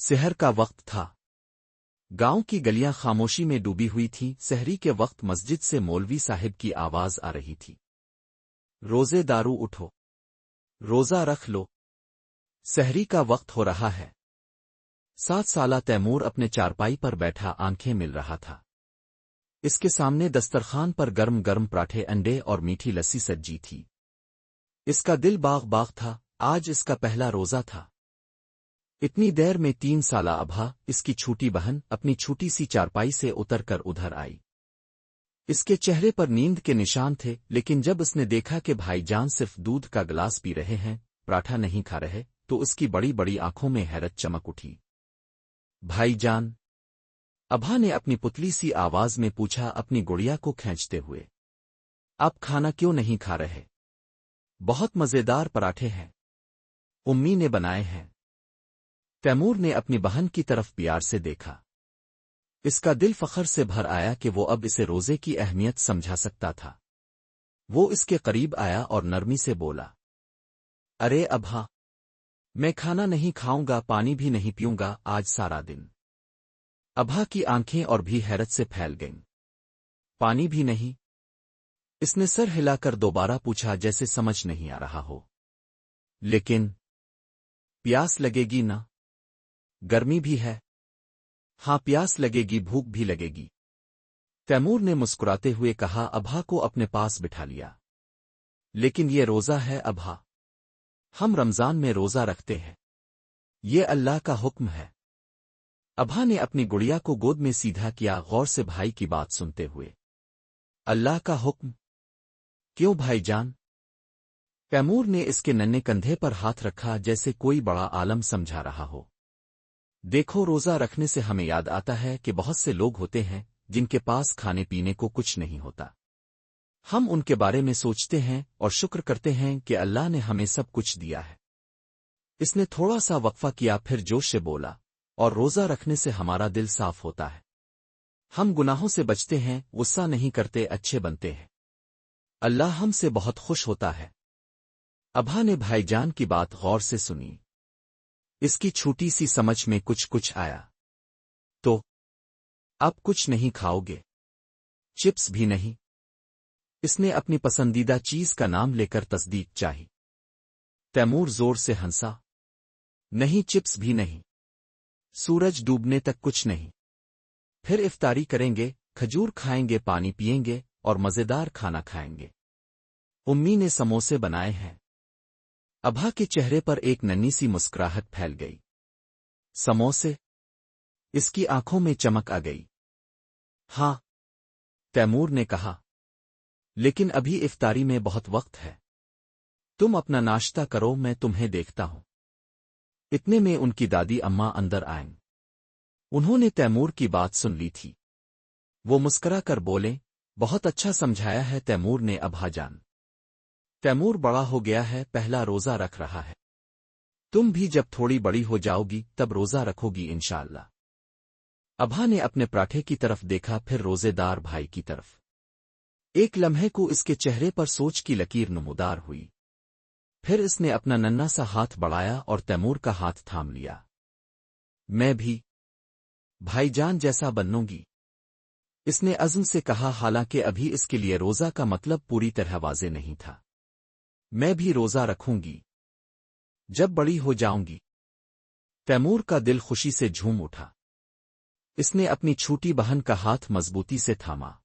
सहर का वक्त था। गांव की गलियां खामोशी में डूबी हुई थीं। सहरी के वक्त मस्जिद से मौलवी साहिब की आवाज आ रही थी। रोजेदारू उठो, रोजा रख लो, सहरी का वक्त हो रहा है। 7 साला तैमूर अपने चारपाई पर बैठा आंखें मिल रहा था। इसके सामने दस्तरखान पर गर्म गर्म पराठे, अंडे और मीठी लस्सी सज्जी थी। इसका दिल बाग बाग था। आज इसका पहला रोजा था। इतनी देर में 3 साला अभा, इसकी छोटी बहन, अपनी छोटी सी चारपाई से उतरकर उधर आई। इसके चेहरे पर नींद के निशान थे, लेकिन जब उसने देखा कि भाईजान सिर्फ दूध का गिलास पी रहे हैं, पराठा नहीं खा रहे, तो उसकी बड़ी बड़ी आंखों में हैरत चमक उठी। भाईजान, अभा ने अपनी पुतली सी आवाज में पूछा, अपनी गुड़िया को खींचते हुए। आप खाना क्यों नहीं खा रहे? बहुत मजेदार पराठे हैं, उम्मी ने बनाए हैं। तैमूर ने अपनी बहन की तरफ प्यार से देखा। इसका दिल फख्र से भर आया कि वो अब इसे रोजे की अहमियत समझा सकता था। वो इसके करीब आया और नरमी से बोला, अरे अभा, मैं खाना नहीं खाऊंगा, पानी भी नहीं पीऊंगा आज सारा दिन। अभा की आंखें और भी हैरत से फैल गईं। पानी भी नहीं? इसने सर हिलाकर दोबारा पूछा, जैसे समझ नहीं आ रहा हो। लेकिन प्यास लगेगी ना? गर्मी भी है। हाँ, प्यास लगेगी, भूख भी लगेगी। तैमूर ने मुस्कुराते हुए कहा। अभा को अपने पास बिठा लिया। लेकिन ये रोजा है अभा, हम रमजान में रोजा रखते हैं, ये अल्लाह का हुक्म है। अभा ने अपनी गुड़िया को गोद में सीधा किया, गौर से भाई की बात सुनते हुए। अल्लाह का हुक्म? क्यों भाईजान? तैमूर ने इसके नन्हे कंधे पर हाथ रखा, जैसे कोई बड़ा आलम समझा रहा हो। देखो, रोजा रखने से हमें याद आता है कि बहुत से लोग होते हैं जिनके पास खाने पीने को कुछ नहीं होता। हम उनके बारे में सोचते हैं और शुक्र करते हैं कि अल्लाह ने हमें सब कुछ दिया है। इसने थोड़ा सा वक्फा किया, फिर जोश से बोला, और रोजा रखने से हमारा दिल साफ होता है, हम गुनाहों से बचते हैं, गुस्सा नहीं करते, अच्छे बनते हैं, अल्लाह हमसे बहुत खुश होता है। अभा ने भाईजान की बात गौर से सुनी। इसकी छोटी सी समझ में कुछ कुछ आया। तो अब कुछ नहीं खाओगे? चिप्स भी नहीं? इसने अपनी पसंदीदा चीज का नाम लेकर तस्दीक चाही। तैमूर जोर से हंसा। नहीं, चिप्स भी नहीं, सूरज डूबने तक कुछ नहीं। फिर इफ्तारी करेंगे, खजूर खाएंगे, पानी पिएंगे और मजेदार खाना खाएंगे। उम्मी ने समोसे बनाए हैं। अभा के चेहरे पर एक नन्ही सी मुस्कुराहट फैल गई। समोसे? इसकी आंखों में चमक आ गई। हाँ, तैमूर ने कहा, लेकिन अभी इफ्तारी में बहुत वक्त है। तुम अपना नाश्ता करो, मैं तुम्हें देखता हूं। इतने में उनकी दादी अम्मा अंदर आईं। उन्होंने तैमूर की बात सुन ली थी। वो मुस्करा कर बोले, बहुत अच्छा समझाया है तैमूर ने अभा जान। तैमूर बड़ा हो गया है, पहला रोजा रख रहा है। तुम भी जब थोड़ी बड़ी हो जाओगी तब रोजा रखोगी इंशाअल्लाह। अभा ने अपने पराठे की तरफ देखा, फिर रोजेदार भाई की तरफ। एक लम्हे को इसके चेहरे पर सोच की लकीर नमूदार हुई। फिर इसने अपना नन्हा सा हाथ बढ़ाया और तैमूर का हाथ थाम लिया। मैं भी भाईजान जैसा बनूंगी, इसने अज़्म से कहा, हालांकि अभी इसके लिए रोजा का मतलब पूरी तरह वाज़े नहीं था। मैं भी रोजा रखूंगी जब बड़ी हो जाऊंगी। तैमूर का दिल खुशी से झूम उठा। इसने अपनी छोटी बहन का हाथ मजबूती से थामा।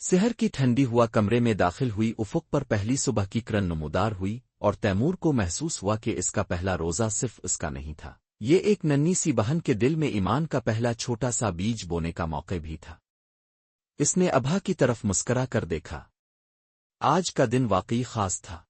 सहर की ठंडी हुआ कमरे में दाखिल हुई। उफ़ुक़ पर पहली सुबह की किरण नमूदार हुई और तैमूर को महसूस हुआ कि इसका पहला रोजा सिर्फ इसका नहीं था, ये एक नन्ही सी बहन के दिल में ईमान का पहला छोटा सा बीज बोने का मौका भी था। इसने अभा की तरफ मुस्करा कर देखा। आज का दिन वाकई खास था।